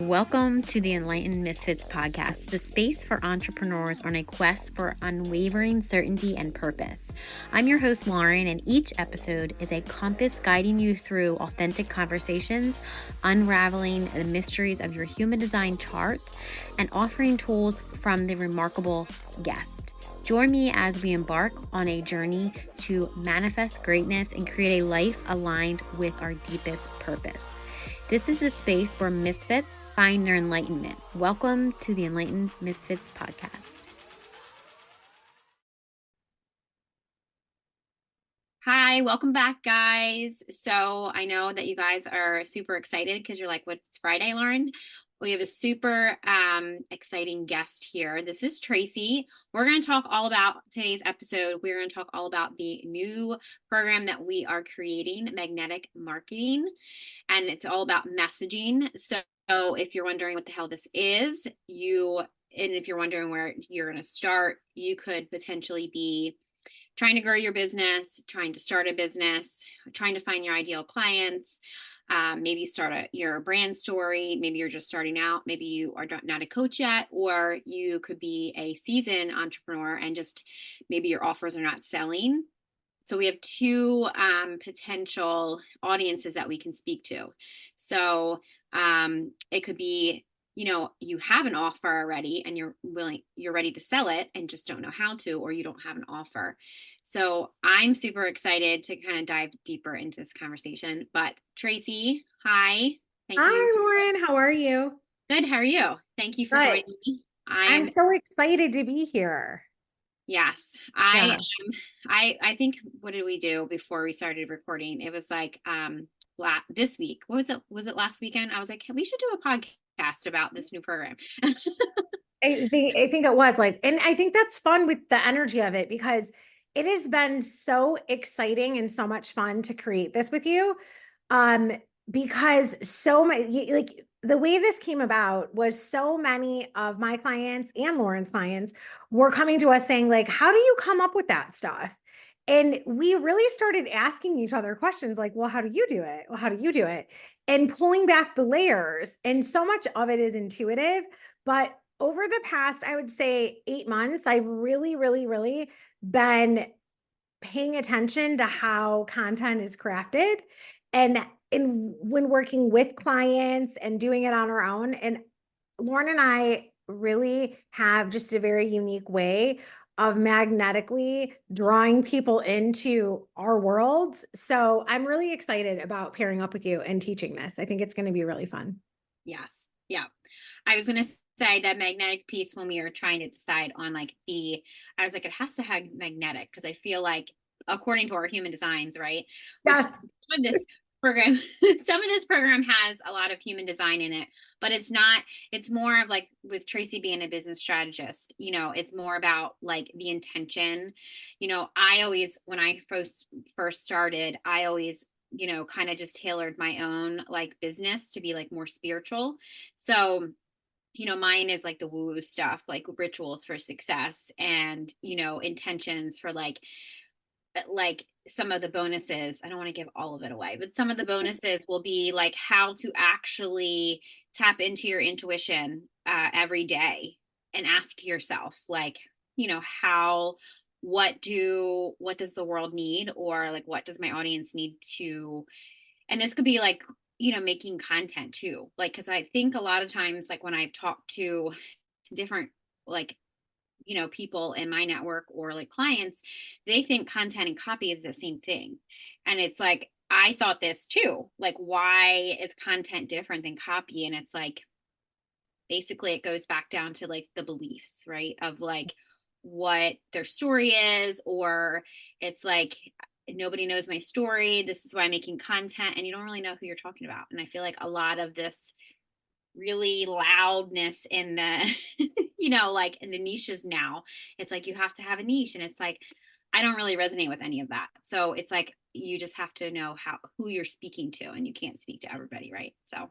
Welcome to the Enlightened Misfits podcast, the space for entrepreneurs on a quest for unwavering certainty and purpose. I'm your host, Lauren, and each episode is a compass guiding you through authentic conversations, unraveling the mysteries of your human design chart, and offering tools from the remarkable guest. Join me as we embark on a journey to manifest greatness and create a life aligned with our deepest purpose. This is the space where misfits find their enlightenment. Welcome to the Enlightened Misfits podcast. Hi, welcome back, guys. So I know that you guys are super excited because you're like, what's Friday, Lauren? We have a super exciting guest here. This is Tracey. We're going to talk all about today's episode. We're going to talk all about the new program that we are creating, Magnetic Marketing, and it's all about messaging. So if you're wondering what the hell this is, and if you're wondering where you're going to start, you could potentially be trying to grow your business, trying to start a business, trying to find your ideal clients, maybe start your brand story. Maybe you're just starting out. Maybe you are not a coach yet, or you could be a seasoned entrepreneur and just maybe your offers are not selling. So we have two potential audiences that we can speak to. So it could be, you have an offer already and you're ready to sell it and just don't know how to, or you don't have an offer. So I'm super excited to kind of dive deeper into this conversation. But Tracey, hi. Hi, Lauren. How are you? Good. How are you? Thank you for Good. joining me. I'm so excited to be here. Yes, Yeah. I think, what did we do before we started recording? It was like this week. What was it? Was it last weekend? I was like, we should do a podcast about this new program. I think it was like, and I think that's fun with the energy of it because it has been so exciting and so much fun to create this with you. Um, because so many, like the way this came about was so many of my clients and Lauren's clients were coming to us saying, like, how do you come up with that stuff? And we really started asking each other questions like, well, how do you do it? Well, how do you do it? And pulling back the layers. And so much of it is intuitive, but over the past, I would say 8 months, I've really, really, really been paying attention to how content is crafted and when working with clients and doing it on our own. And Lauren and I really have just a very unique way of magnetically drawing people into our worlds. So I'm really excited about pairing up with you and teaching this. I think it's going to be really fun. Yes. Yeah. I was going to say that magnetic piece when we were trying to decide on I was like, it has to have magnetic because I feel like according to our human designs, right? Which Yes. some of this program, some of this program has a lot of human design in it, but it's more of like with Tracey being a business strategist, it's more about like the intention. I always, when I first started, I always kind of just tailored my own like business to be like more spiritual. So, mine is like the woo woo stuff, like rituals for success and, intentions for like some of the bonuses. I don't want to give all of it away, but some of the bonuses will be like how to actually tap into your intuition every day and ask yourself, like, how what does the world need, or like what does my audience need to, and this could be like, making content too, like, because I think a lot of times, like when I've talked to different like people in my network or like clients, they think content and copy is the same thing. And it's like, I thought this too, like, why is content different than copy? And it's like, basically it goes back down to like the beliefs, right, of like what their story is, or it's like, nobody knows my story, this is why I'm making content, and you don't really know who you're talking about. And I feel like a lot of this really loudness in the like in the niches now, it's like you have to have a niche, and it's like I don't really resonate with any of that. So it's like you just have to know who you're speaking to, and you can't speak to everybody, right? So I'm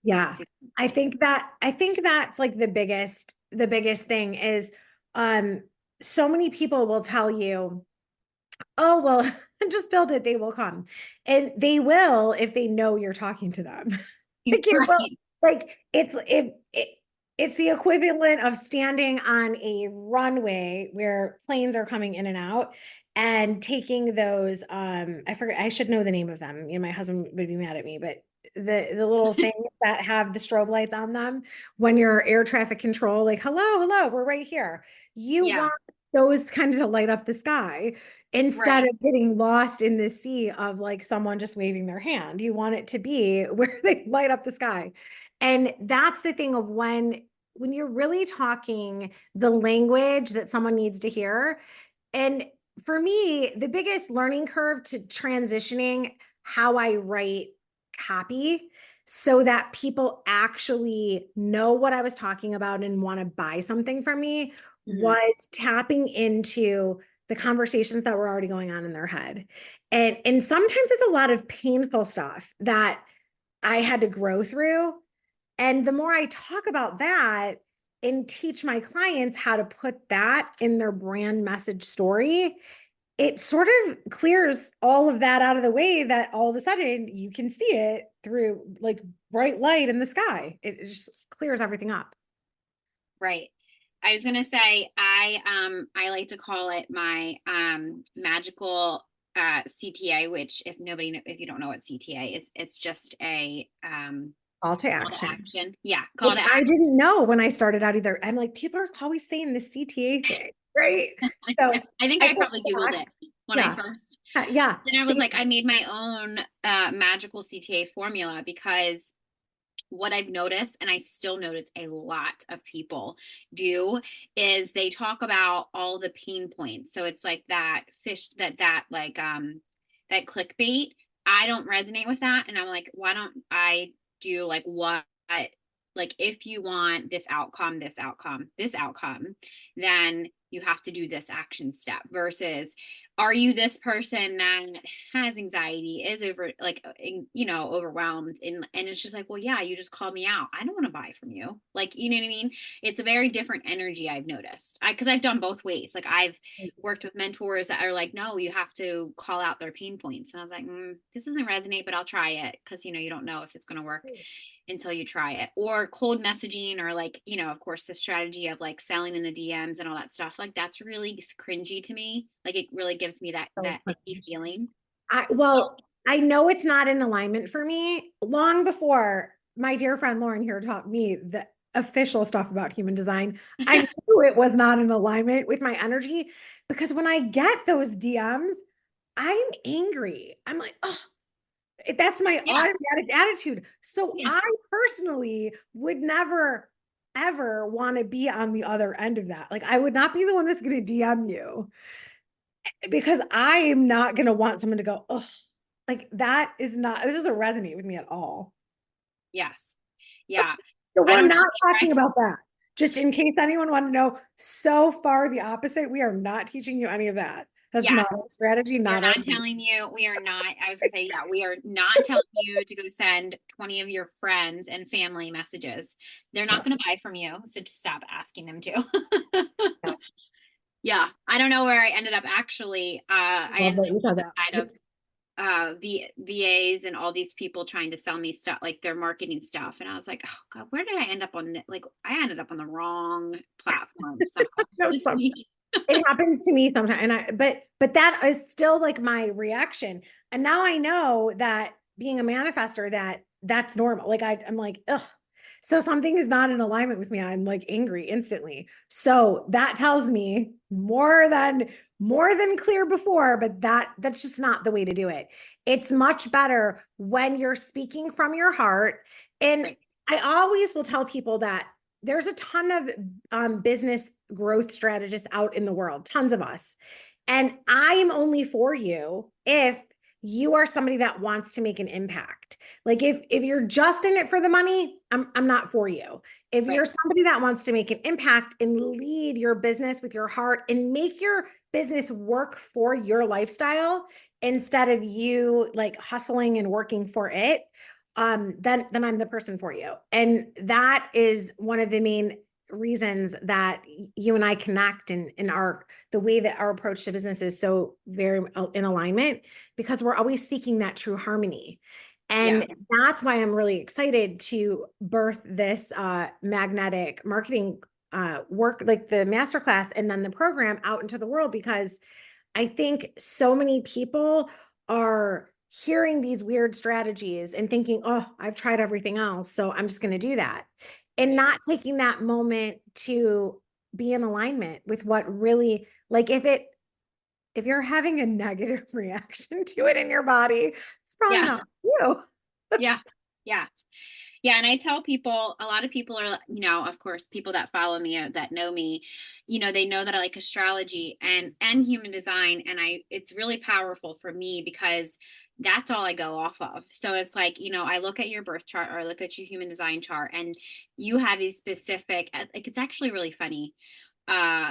Yeah. super I think that's like the biggest thing is um so many people will tell you, "Oh, well, just build it, they will come." And they will if they know you're talking to them. Like it will right. like it's the equivalent of standing on a runway where planes are coming in and out and taking those I forget, I should know the name of them. You know, my husband would be mad at me, but the little things that have the strobe lights on them when you're air traffic control, like hello, we're right here. You Yeah, want those kind of to light up the sky instead right, of getting lost in the sea of like someone just waving their hand. You want it to be where they light up the sky. And that's the thing of when you're really talking the language that someone needs to hear. And for me, the biggest learning curve to transitioning how I write copy so that people actually know what I was talking about and want to buy something from me hmm, was tapping into the conversations that were already going on in their head. And sometimes it's a lot of painful stuff that I had to grow through. And the more I talk about that and teach my clients how to put that in their brand message story, it sort of clears all of that out of the way that all of a sudden you can see it through like bright light in the sky. It just clears everything up. right. I was gonna say I like to call it my magical CTA, which if you don't know what CTA is, it's just a Call to call to action, action. Yeah, call which to I action. didn't know when I started out either. I'm like, people are always saying the CTA thing, right? So I think I I went probably Googled back. it when I Yeah. first. Yeah. Then I was Same. like, I made my own magical CTA formula because what I've noticed, and I still notice a lot of people do, is they talk about all the pain points. So it's like that fish that like that clickbait. I don't resonate with that. And I'm like, why don't I do like what like if you want this outcome, this outcome, this outcome, then you have to do this action step versus are you this person that has anxiety, is over like overwhelmed, and it's just like, well, yeah, you just called me out. I don't want to buy from you. Like, you know what I mean? It's a very different energy I've noticed. Because I've done both ways. Like I've worked with mentors that are like, no, you have to call out their pain points. And I was like, this doesn't resonate, but I'll try it because you don't know if it's going to work until you try it. Or cold messaging, or like, of course, the strategy of like selling in the DMs and all that stuff. Like that's really cringy to me. Like it really gives me that So icky cringe. feeling. Well, I know it's not in alignment for me. Long before my dear friend Lauren here taught me the official stuff about human design, I knew it was not in alignment with my energy because when I get those DMs, I'm angry. I'm like, oh, that's my Yeah, automatic attitude. So yeah, I personally would never, ever want to be on the other end of that. Like, I would not be the one that's going to DM you because I am not going to want someone to go, oh, like that is not, it doesn't resonate with me at all. yes, yeah. So I we're don't know. not Like, talking about that. Just in case anyone wanted to know, so far the opposite. We are not teaching you any of that. That's yeah, not our strategy, we are not our. not telling you. We are not. I was gonna say, yeah, we are not telling you to go send 20 of your friends and family messages. They're not Yeah, going to buy from you, so just stop asking them to. yeah. Yeah, I don't know where I ended up actually. I Love ended that up you on said the that. side of VAs and all these people trying to sell me stuff, like their marketing stuff. And I was like, oh God, where did I end up on? Like, I ended up on the wrong platform somehow No, this week. it happens to me sometimes. And but that is still like my reaction. And now I know that being a manifester, that's normal. Like I'm like, ugh. So something is not in alignment with me. I'm like angry instantly. So that tells me more than clear before, but that's just not the way to do it. It's much better when you're speaking from your heart. And Right, I always will tell people that there's a ton of business growth strategists out in the world, tons of us. And I'm only for you if you are somebody that wants to make an impact. Like if you're just in it for the money, I'm not for you. If right, you're somebody that wants to make an impact and lead your business with your heart and make your business work for your lifestyle instead of you like hustling and working for it, then I'm the person for you. And that is one of the main reasons that you and I connect and our the way that our approach to business is so very in alignment because we're always seeking that true harmony. Yeah. And that's why I'm really excited to birth this magnetic marketing work, like the masterclass and then the program out into the world, because I think so many people are hearing these weird strategies and thinking, oh, I've tried everything else, so I'm just going to do that. And Right. not taking that moment to be in alignment with what really, like if you're having a negative reaction to it in your body, it's probably Yeah. not you. Yeah. Yeah. Yeah, and I tell people, a lot of people are, of course, people that follow me or that know me, they know that I like astrology and human design, and it's really powerful for me because that's all I go off of. So it's like, I look at your birth chart or I look at your human design chart, and you have these specific, like it's actually really funny. Uh,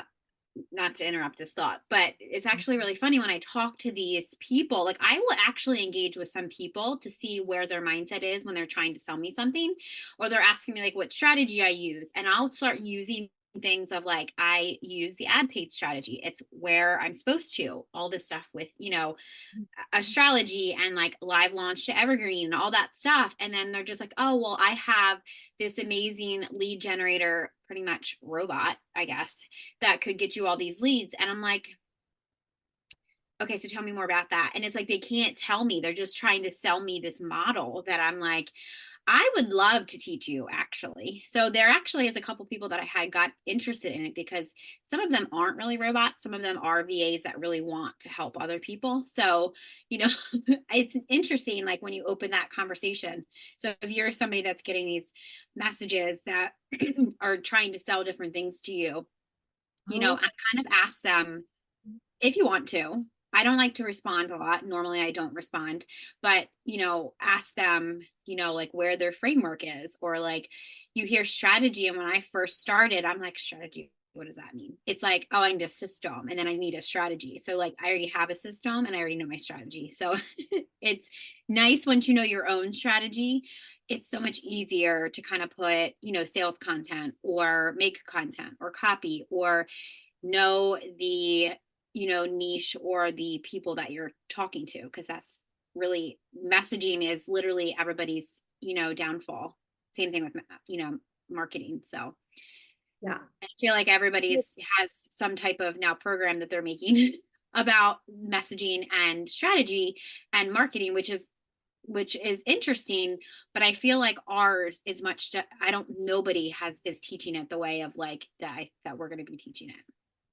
Not to interrupt this thought, but it's actually really funny when I talk to these people. Like, I will actually engage with some people to see where their mindset is when they're trying to sell me something, or they're asking me like what strategy I use. And I'll start using things of like, I use the ad page strategy. It's where I'm supposed to, all this stuff with, astrology and like live launch to evergreen and all that stuff, and then they're just like, oh well, I have this amazing lead generator, pretty much robot, I guess, that could get you all these leads. And I'm like, okay, so tell me more about that. And it's like they can't tell me, they're just trying to sell me this model that I'm like, I would love to teach you, actually. So there actually is a couple people that I had got interested in it because some of them aren't really robots. Some of them are VAs that really want to help other people. So, it's interesting, like when you open that conversation. So if you're somebody that's getting these messages that are trying to sell different things to you, Oh, I kind of ask them if you want to. I don't like to respond a lot. Normally I don't respond, but ask them, like where their framework is, or like you hear strategy. And when I first started, I'm like, strategy, what does that mean? It's like, oh, I need a system and then I need a strategy. So like I already have a system and I already know my strategy. So it's nice once you know your own strategy. It's so much easier to kind of put, sales content or make content or copy or know the niche or the people that you're talking to, because that's really, messaging is literally everybody's downfall. Same thing with marketing. So yeah. I feel like everybody's has some type of now program that they're making about messaging and strategy and marketing, which is interesting, but I feel like ours is much, I don't, nobody is teaching it the way of like that we're going to be teaching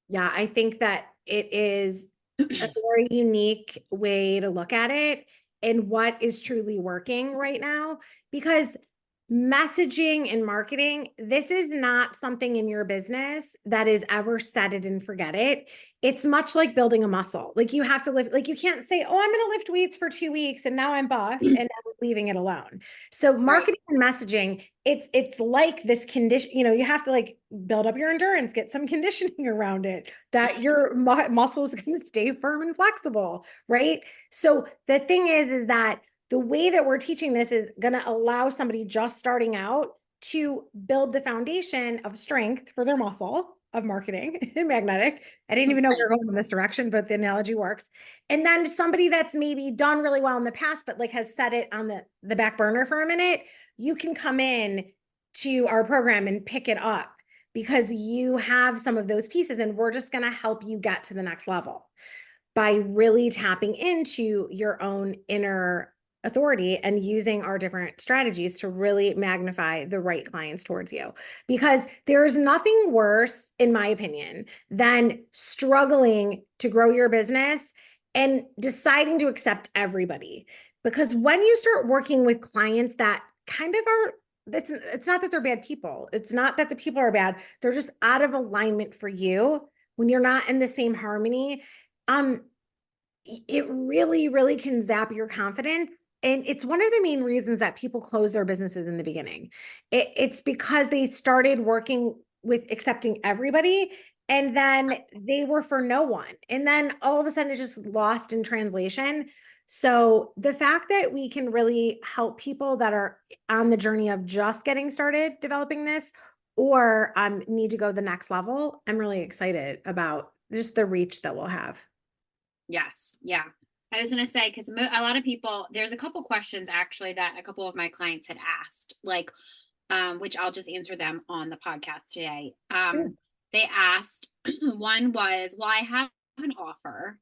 Yeah, I think that it is a it. very unique way to look at it and what is truly working right now. Because messaging and marketing, this is not something in your business that is ever set it and forget it. It's much like building a muscle. Like you have to lift, like you can't say, oh, I'm going to lift weights for 2 weeks and now I'm buff and now I'm leaving it alone. So Right. marketing and messaging, it's like this condition, you have to like build up your endurance, get some conditioning around it, that your muscles can stay firm and flexible, right? So the thing is that the way that we're teaching this is going to allow somebody just starting out to build the foundation of strength for their muscle of marketing and magnetic. I didn't even know we Right. were going in this direction, but the analogy works. And then somebody that's maybe done really well in the past, but like has set it on the back burner for a minute, you can come in to our program and pick it up because you have some of those pieces, and we're just going to help you get to the next level by really tapping into your own inner authority and using our different strategies to really magnify the right clients towards you. Because there's nothing worse, in my opinion, than struggling to grow your business and deciding to accept everybody. Because when you start working with clients that kind of are, it's not that they're bad people. It's not that the people are bad. They're just out of alignment for you when you're not in the same harmony. Um, it really, really can zap your confidence. And it's one of the main reasons that people close their businesses in the beginning. It's because they started working with accepting everybody, and then they were for no one. And then all of a sudden it just lost in translation. So the fact that we can really help people that are on the journey of just getting started developing this, or need to go the next level, I'm really excited about just the reach that we'll have. Yes. Yeah. I was going to say, because a lot of people, there's a couple questions actually that a couple of my clients had asked, like, which I'll just answer them on the podcast today. Yeah. They asked, one was, well, I have an offer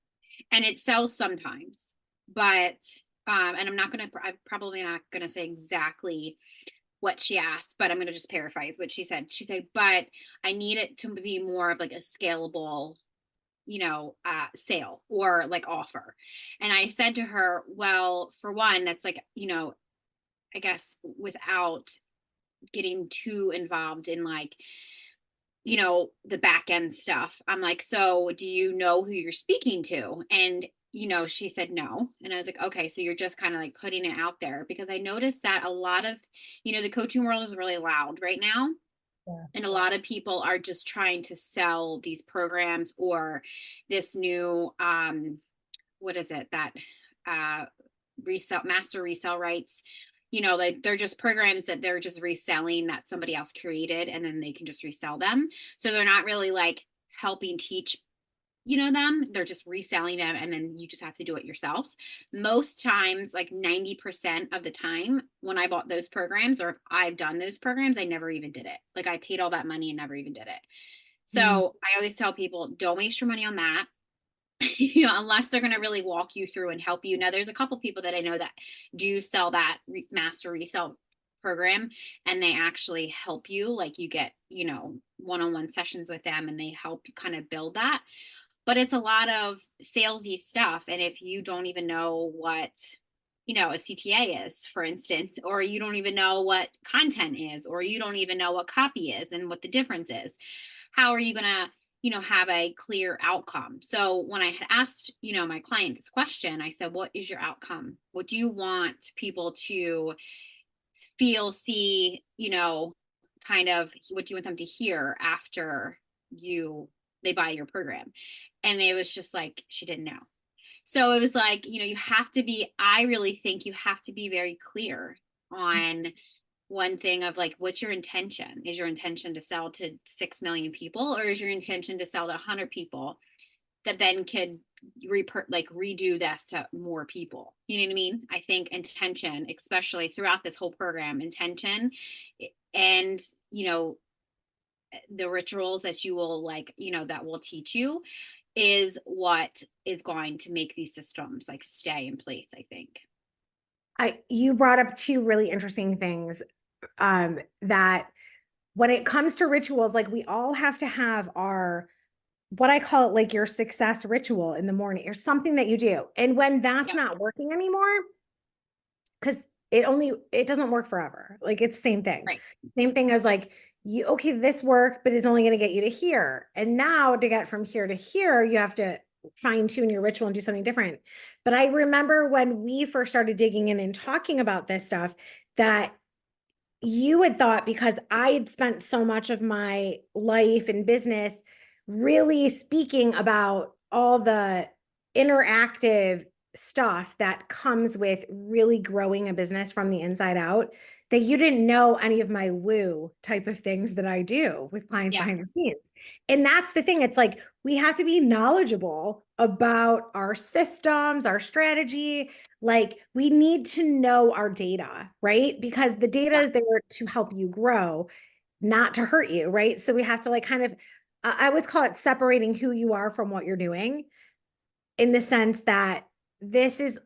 and it sells sometimes, but, and I'm probably not going to say exactly what she asked, but I'm going to just paraphrase what she said. She said, but I need it to be more of like a scalable, sale or like offer. And I said to her, well, for one, that's like, I guess without getting too involved in like, the back end stuff. I'm like, so do you know who you're speaking to? And, she said no. And I was like, okay, so you're just kind of like putting it out there, because I noticed that a lot of, the coaching world is really loud right now. Yeah. And a lot of people are just trying to sell these programs or this new, what is it that, uh, master resale rights, like they're just programs that they're just reselling that somebody else created and then they can just resell them. So they're not really like helping teach, them, they're just reselling them and then you just have to do it yourself. Most times, like 90% of the time when I bought those programs or if I've done those programs, I never even did it. Like I paid all that money and never even did it. Mm. So I always tell people, don't waste your money on that. Unless they're going to really walk you through and help you. Now, there's a couple people that I know that do sell that master resale program, and they actually help you. Like you get, one-on-one sessions with them, and they help you kind of build that. But it's a lot of salesy stuff, and if you don't even know what a CTA is, for instance, or you don't even know what content is, or you don't even know what copy is and what the difference is, how are you going to have a clear outcome? So when I had asked my client this question, I said, what is your outcome? What do you want people to feel, see, kind of, what do you want them to hear after they buy your program? And it was just like she didn't know. So it was like, you have to be, I really think you have to be very clear on one thing of like, what's your intention? Is your intention to sell to 6 million people, or is your intention to sell to 100 people that then could redo this to more people? You know what I mean? I think intention, especially throughout this whole program, intention and, the rituals that you will like, that will teach you is what is going to make these systems like stay in place, I think. You brought up two really interesting things, that when it comes to rituals, like we all have to have our, what I call it, like your success ritual in the morning or something that you do. And when that's Yeah. not working anymore, because it doesn't work forever. Like it's the same thing. Right. Same thing as like you, okay, this worked, but it's only going to get you to here. And now to get from here to here, you have to fine tune your ritual and do something different. But I remember when we first started digging in and talking about this stuff, that you had thought, because I had spent so much of my life and business really speaking about all the interactive stuff that comes with really growing a business from the inside out, that you didn't know any of my woo type of things that I do with clients Yeah. behind the scenes. And that's the thing. It's like we have to be knowledgeable about our systems, our strategy. Like we need to know our data, right? Because the data Yeah. is there to help you grow, not to hurt you, right? So we have to like kind of, I always call it separating who you are from what you're doing, in the sense that this is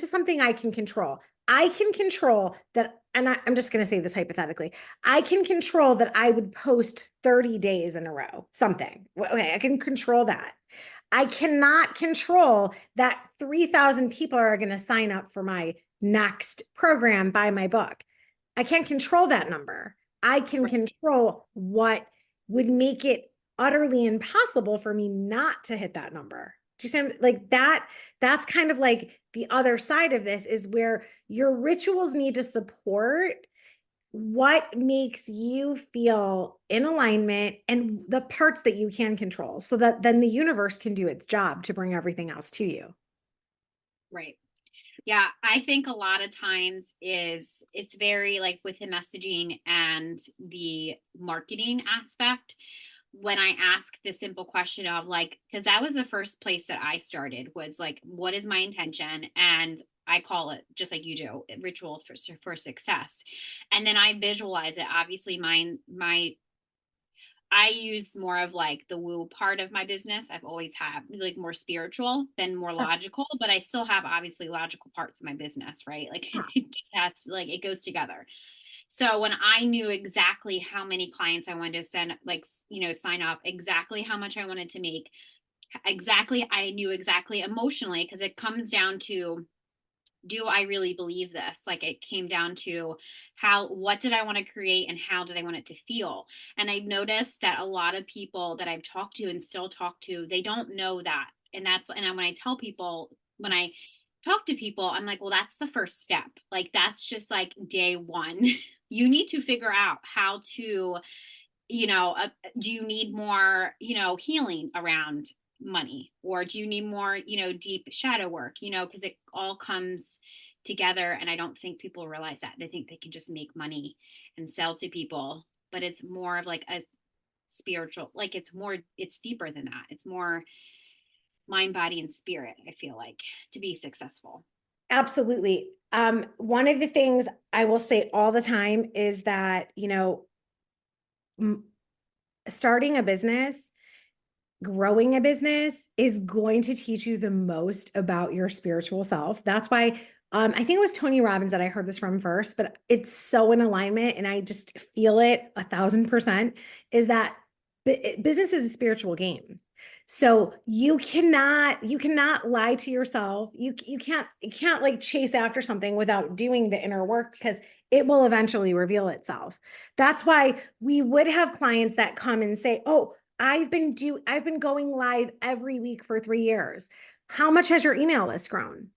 something I can control. I can control that, and I'm just going to say this hypothetically. I can control that I would post 30 days in a row, something. Okay, I can control that. I cannot control that 3,000 people are going to sign up for my next program, buy my book. I can't control that number. I can Right. control what would make it utterly impossible for me not to hit that number. Do you see like that? That's kind of like the other side of this, is where your rituals need to support what makes you feel in alignment and the parts that you can control, so that then the universe can do its job to bring everything else to you. Right. Yeah, I think a lot of times it's very like with the messaging and the marketing aspect. when I ask the simple question of like, because that was the first place that I started was like, what is my intention? And I call it just like you do, ritual for success. And then I visualize it. Obviously, my I use more of like the woo part of my business. I've always had like more spiritual than more logical, but I still have obviously logical parts of my business, right? Like Yeah. it just has like it goes together. So when I knew exactly how many clients I wanted to send, like, sign up, exactly how much I wanted to make, exactly, I knew exactly emotionally, because it comes down to, do I really believe this? Like it came down to what did I want to create and how did I want it to feel? And I've noticed that a lot of people that I've talked to and still talk to, they don't know that. And when I tell people, when I talk to people, I'm like, well, that's the first step. Like that's just like day one. You need to figure out how to, do you need more, healing around money, or do you need more, deep shadow work, because it all comes together. And I don't think people realize that. They think they can just make money and sell to people, but it's more of like a spiritual, like it's deeper than that. It's more mind, body, and spirit, I feel like, to be successful. Absolutely. One of the things I will say all the time is that, m- starting a business, growing a business is going to teach you the most about your spiritual self. That's why I think it was Tony Robbins that I heard this from first, but it's so in alignment and I just feel it 1,000% is that business is a spiritual game. So you cannot lie to yourself. You can't like chase after something without doing the inner work because it will eventually reveal itself. That's why we would have clients that come and say, "Oh, I've been going live every week for 3 years. How much has your email list grown?"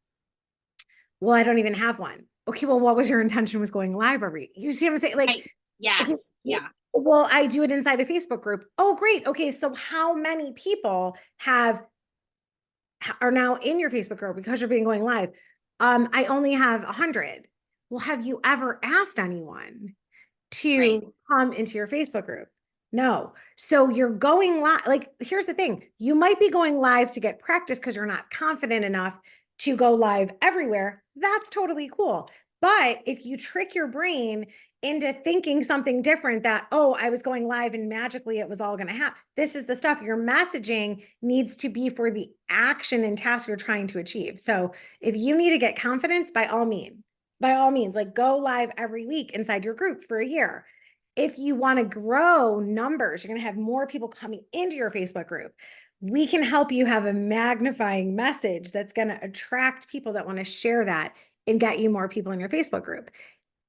Well, I don't even have one. Okay, well, what was your intention with going live every? You see what I'm saying? Like, Right. okay, Yes. Yeah. well, I do it inside a Facebook group. Oh, great. Okay, so how many people are now in your Facebook group because you're being going live? I only have 100. Well, have you ever asked anyone Right. to come into your Facebook group? No. So you're going live. Like, here's the thing, you might be going live to get practice because you're not confident enough to go live everywhere. That's totally cool. But if you trick your brain into thinking something different, that, oh, I was going live and magically it was all going to happen. This is the stuff your messaging needs to be for the action and task you're trying to achieve. So if you need to get confidence, by all means, like go live every week inside your group for a year. If you want to grow numbers, you're going to have more people coming into your Facebook group. We can help you have a magnifying message that's going to attract people that want to share that and get you more people in your Facebook group.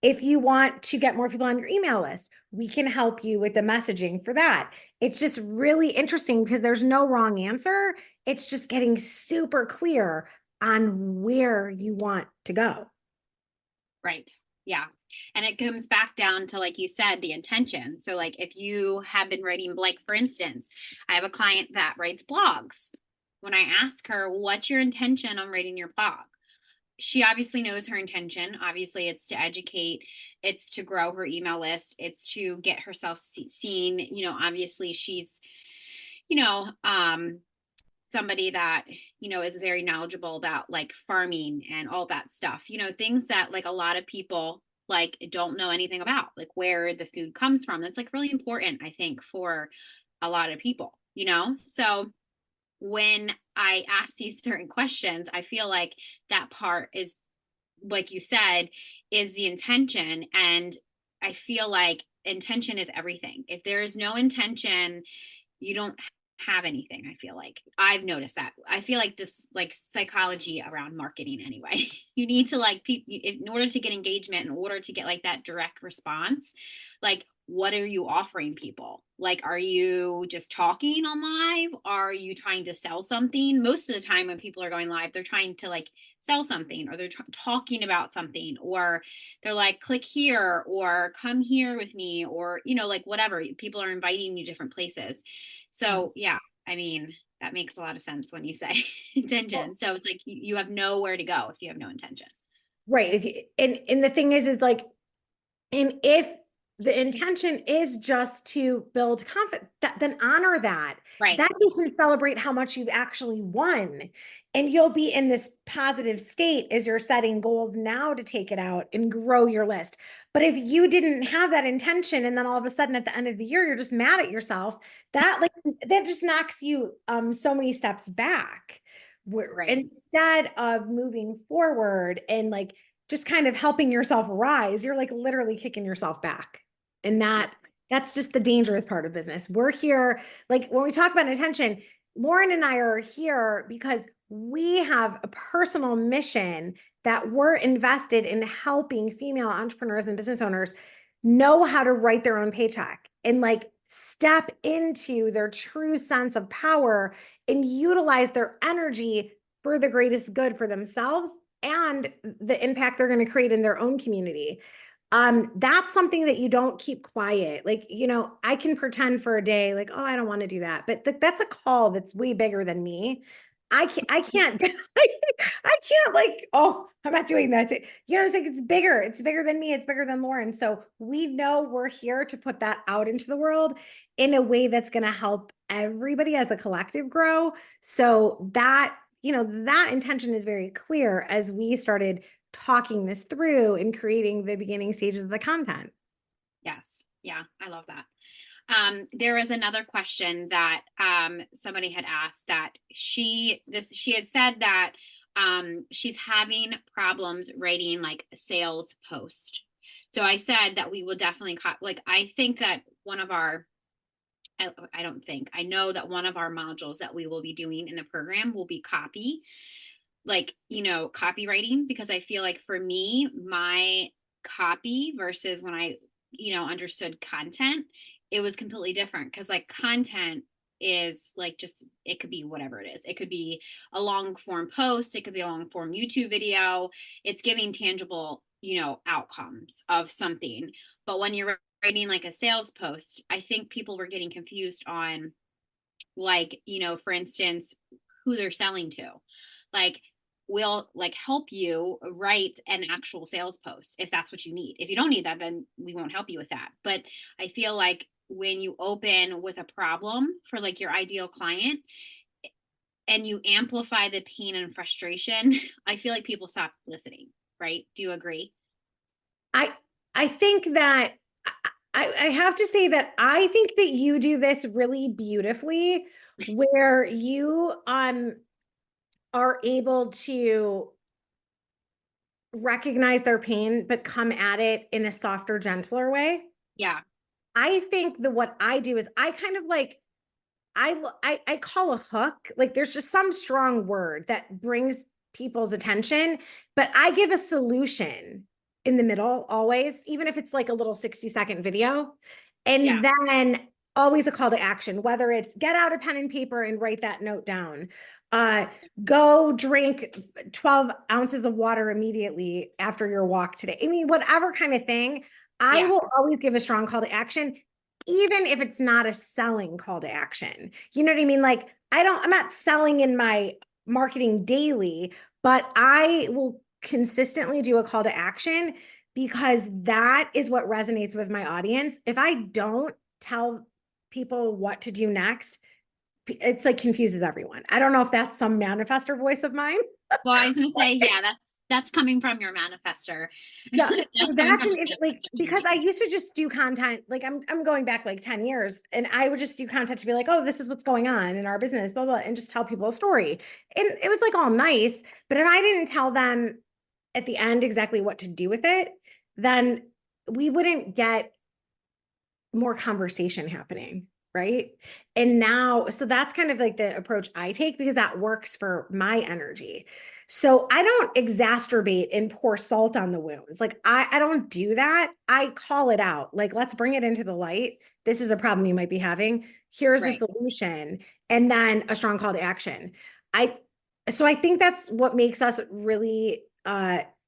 If you want to get more people on your email list, we can help you with the messaging for that. It's just really interesting because there's no wrong answer. It's just getting super clear on where you want to go. Right. Yeah. And it comes back down to, like you said, the intention. So, like, if you have been writing, like, for instance, I have a client that writes blogs. When I ask her, what's your intention on writing your blog? She obviously knows her intention. Obviously, it's to educate, it's to grow her email list, it's to get herself seen. Obviously, she's, you know, somebody that is very knowledgeable about like farming and all that stuff, things that like a lot of people like don't know anything about, like where the food comes from. That's like really important, I think, for a lot of people, so when I ask these certain questions, I feel like that part is, like you said, is the intention. And I feel like intention is everything. If there is no intention, you don't have anything. I feel like I've noticed that. I feel like this, like psychology around marketing anyway, you need to like in order to get engagement, in order to get like that direct response, like what are you offering people? Like, are you just talking on live? Are you trying to sell something? Most of the time when people are going live, they're trying to like sell something, or they're talking about something, or they're like, click here or come here with me, or, like whatever. People are inviting you different places. So yeah, I mean, that makes a lot of sense when you say intention. So it's like you have nowhere to go if you have no intention. Right. If you, and the thing is like, and if the intention is just to build confidence, then honor that. Right. Then you can celebrate how much you've actually won. And you'll be in this positive state as you're setting goals now to take it out and grow your list. But if you didn't have that intention, and then all of a sudden at the end of the year, you're just mad at yourself, that just knocks you so many steps back. Where Right. instead of moving forward and like just kind of helping yourself rise, you're like literally kicking yourself back. And Yeah. that's just the dangerous part of business. We're here, like when we talk about intention, Lauren and I are here because we have a personal mission that we're invested in helping female entrepreneurs and business owners know how to write their own paycheck and like step into their true sense of power and utilize their energy for the greatest good for themselves and the impact they're going to create in their own community. That's something that you don't keep quiet. Like, I can pretend for a day, like, oh, I don't want to do that. But that's a call that's way bigger than me. I can't, I can't like, oh, I'm not doing that. You know, it's like, it's bigger. It's bigger than me. It's bigger than Lauren. So we know we're here to put that out into the world in a way that's going to help everybody as a collective grow. So that intention is very clear as we started talking this through and creating the beginning stages of the content. Yes. Yeah. I love that. There was another question that somebody had asked that she had said that she's having problems writing like a sales post. So I said that we will definitely like I think that one of our I don't think I know that one of our modules that we will be doing in the program will be copy, like copywriting, because I feel like for me my copy versus when I understood content, it was completely different because like content is like just it could be whatever it is. It could be a long form post, it could be a long form YouTube video. It's giving tangible outcomes of something. But when you're writing like a sales post, I think people were getting confused on like for instance who they're selling to. Like we'll like help you write an actual sales post if that's what you need. If you don't need that, then we won't help you with that. But I feel like when you open with a problem for like your ideal client and you amplify the pain and frustration, I feel like people stop listening, right? Do you agree? I I think that I have to say that I think that you do this really beautifully, where you are able to recognize their pain, but come at it in a softer, gentler way. Yeah. I think that what I do is I kind of like I call a hook. Like there's just some strong word that brings people's attention, but I give a solution in the middle always, even if it's like a little 60-second video. Yeah. And then always a call to action, whether it's get out a pen and paper and write that note down. Uh, Go drink 12 ounces of water immediately after your walk today. I mean, whatever kind of thing, I Yeah. will always give a strong call to action, even if it's not a selling call to action. You know what I mean? Like, I'm not selling in my marketing daily, but I will consistently do a call to action because that is what resonates with my audience. If I don't tell people what to do next, it's like confuses everyone. I don't know if that's some manifestor voice of mine. Well, I was gonna say, yeah, that's coming from your manifester. Yeah, so That's coming that's from your like manifester because I energy. used to just do content. Like I'm going back like 10 years, and I would just do content to be like, oh, this is what's going on in our business, blah blah, and just tell people a story. And it was like all nice, but if I didn't tell them at the end exactly what to do with it, then we wouldn't get more conversation happening, right? And now, so that's kind of like the approach I take because that works for my energy. So I don't exacerbate and pour salt on the wounds. Like I don't do that. I call it out. Like, let's bring it into the light. This is a problem you might be having. Here's the Right. solution. And then a strong call to action. I so I think that's what makes us really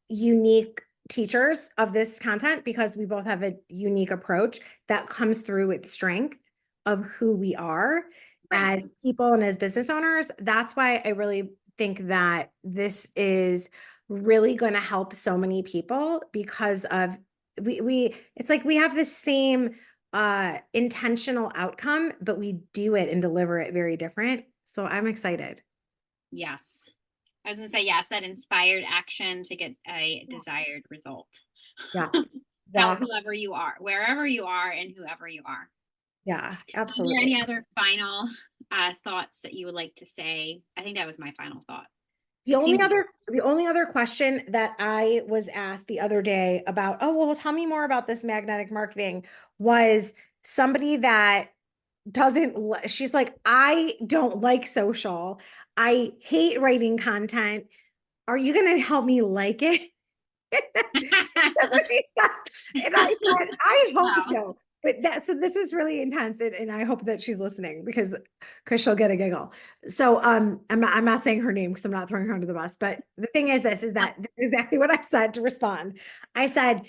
unique teachers of this content because we both have a unique approach that comes through with strength of who we are Right. as people and as business owners. That's why I really think that this is really going to help so many people because of it's like we have the same intentional outcome, but we do it and deliver it very different. So I'm excited. Yes. I was going to say, yes, that inspired action to get a desired result. Yeah, How, exactly. whoever you are, wherever you are, and whoever you are. Yeah, So is there absolutely. any other final thoughts that you would like to say? I think that was my final thought. The It only seems other the only other question that I was asked the other day about, oh, well, tell me more about this magnetic marketing, was somebody that she's like, I don't like social. I hate writing content. Are you going to help me like it? That's what she said. And I said, I hope wow. so. But so this is really intense, and I hope that she's listening because she'll get a giggle. So I'm not saying her name because I'm not throwing her under the bus. But the thing is this is that this is exactly what I said to respond. I said,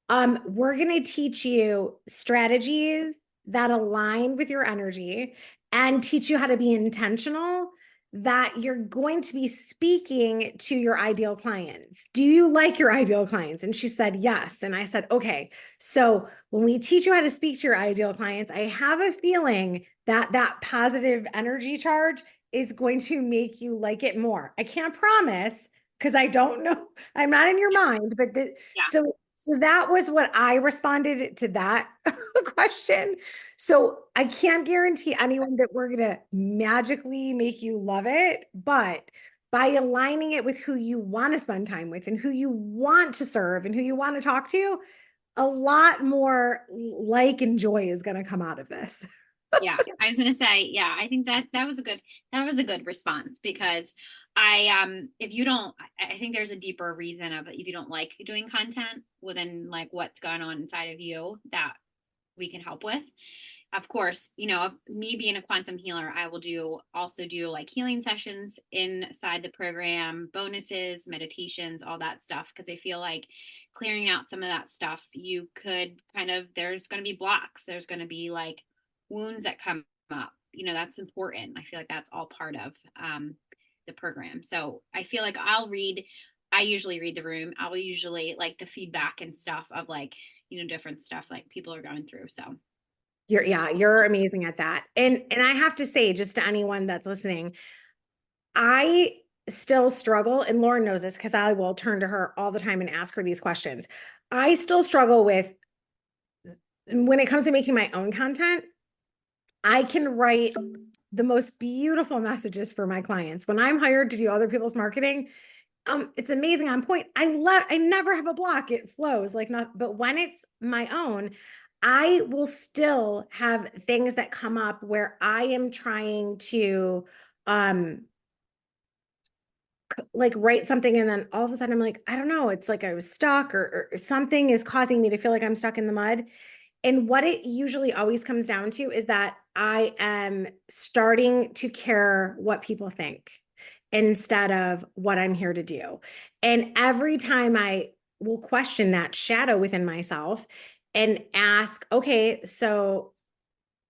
we're gonna teach you strategies that align with your energy and teach you how to be intentional, that you're going to be speaking to your ideal clients. Do you like your ideal clients? And she said, yes. And I said, okay. So when we teach you how to speak to your ideal clients, I have a feeling that that positive energy charge is going to make you like it more. I can't promise because I don't know. I'm not in your mind, but Yeah. so that was what I responded to that question. So I can't guarantee anyone that we're going to magically make you love it, but by aligning it with who you want to spend time with and who you want to serve and who you want to talk to, a lot more like and joy is going to come out of this. Yeah, I was gonna say, yeah, I think that was a good response because if you don't, I think there's a deeper reason of if you don't like doing content within like what's going on inside of you that we can help with. Of course, me being a quantum healer, I will also do like healing sessions inside the program, bonuses, meditations, all that stuff. Cause I feel like clearing out some of that stuff, you could there's going to be blocks. There's going to be like wounds that come up. That's important. I feel like that's all part of the program. So I feel like I usually read the room. I will usually like the feedback and stuff of like, different stuff like people are going through. So You're amazing at that. And I have to say, just to anyone that's listening, I still struggle, and Lauren knows this because I will turn to her all the time and ask her these questions. I still struggle with, when it comes to making my own content, I can write the most beautiful messages for my clients. When I'm hired to do other people's marketing, it's amazing on point. I never have a block. It flows like not, but when it's my own, I will still have things that come up where I am trying to like write something, and then all of a sudden I'm like, I don't know, it's like I was stuck, or something is causing me to feel like I'm stuck in the mud. And what it usually always comes down to is that I am starting to care what people think instead of what I'm here to do. And every time I will question that shadow within myself and ask, okay, so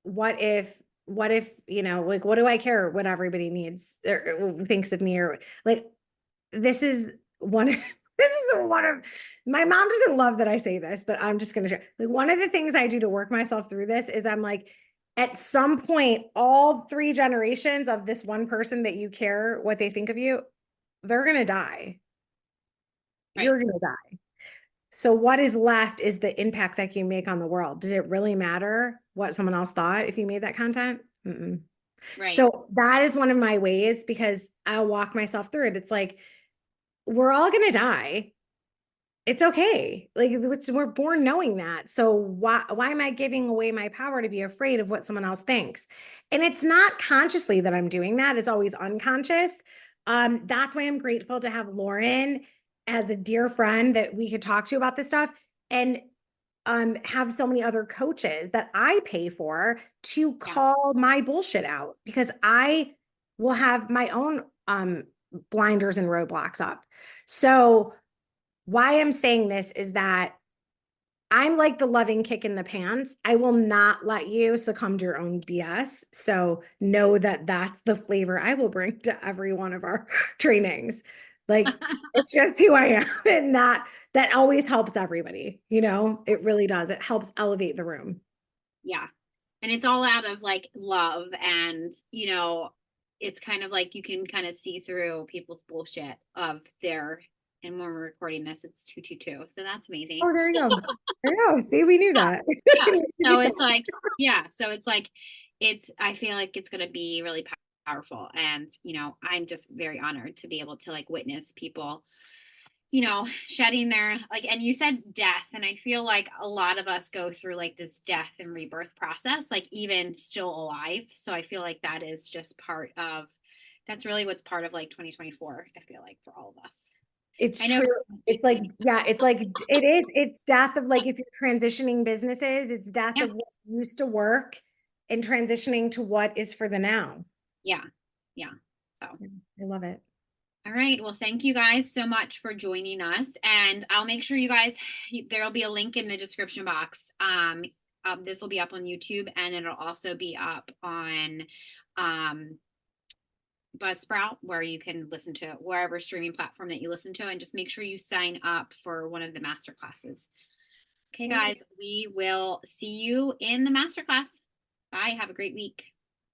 what if, like, what do I care what everybody needs or thinks of me, or like, this is one this is one of my mom doesn't love that I say this, but I'm just going to share. Like, one of the things I do to work myself through this is I'm like, at some point, all three generations of this one person that you care what they think of you, they're going to die. right, You're going to die. So what is left is the impact that you make on the world. Did it really matter what someone else thought if you made that content? Mm-mm. right, So that is one of my ways, because I'll walk myself through it. It's like, we're all going to die. It's okay. Like, we're born knowing that. So why am I giving away my power to be afraid of what someone else thinks? And it's not consciously that I'm doing that. It's always unconscious. That's why I'm grateful to have Lauren as a dear friend that we could talk to about this stuff, and have so many other coaches that I pay for to yeah, call my bullshit out, because I will have my own blinders and roadblocks up. So why I'm saying this is that I'm like the loving kick in the pants. I will not let you succumb to your own BS. So know that that's the flavor I will bring to every one of our trainings. Like it's just who I am. And that always helps everybody, it really does. It helps elevate the room. Yeah. And it's all out of like love, and it's kind of like you can kind of see through people's bullshit of their, and when we're recording this, it's 222. So that's amazing. Oh, there you go. There you go. See, we knew that. Yeah. It needs to be So said. it's like, yeah. So it's like, I feel like it's going to be really powerful. And, I'm just very honored to be able to like witness people, shedding their, like, and you said death. And I feel like a lot of us go through like this death and rebirth process, like even still alive. So I feel like that is just that's really what's part of like 2024, I feel like, for all of us. It's I know. true. It's like, yeah, it's death of like, if you're transitioning businesses, it's death Yeah. of what used to work and transitioning to what is for the now. Yeah. Yeah. So. I love it. All right. Well, thank you guys so much for joining us. And I'll make sure you guys, there'll be a link in the description box. This will be up on YouTube, and it'll also be up on Buzzsprout, where you can listen to wherever streaming platform that you listen to, and just make sure you sign up for one of the master classes. Okay, guys, we will see you in the masterclass. Bye. Have a great week.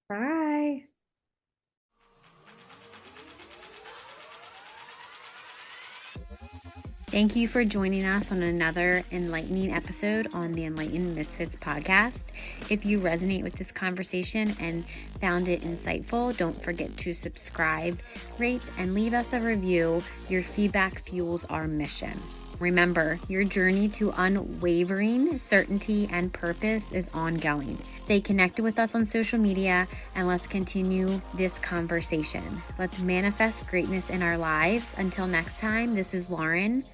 Bye. Thank you for joining us on another enlightening episode on the Enlightened Misfits podcast. If you resonate with this conversation and found it insightful, don't forget to subscribe, rate, and leave us a review. Your feedback fuels our mission. Remember, your journey to unwavering certainty and purpose is ongoing. Stay connected with us on social media, and let's continue this conversation. Let's manifest greatness in our lives. Until next time, this is Lauren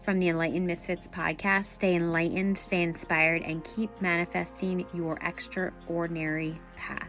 from the Enlightened Misfits podcast. Stay enlightened, stay inspired, and keep manifesting your extraordinary path.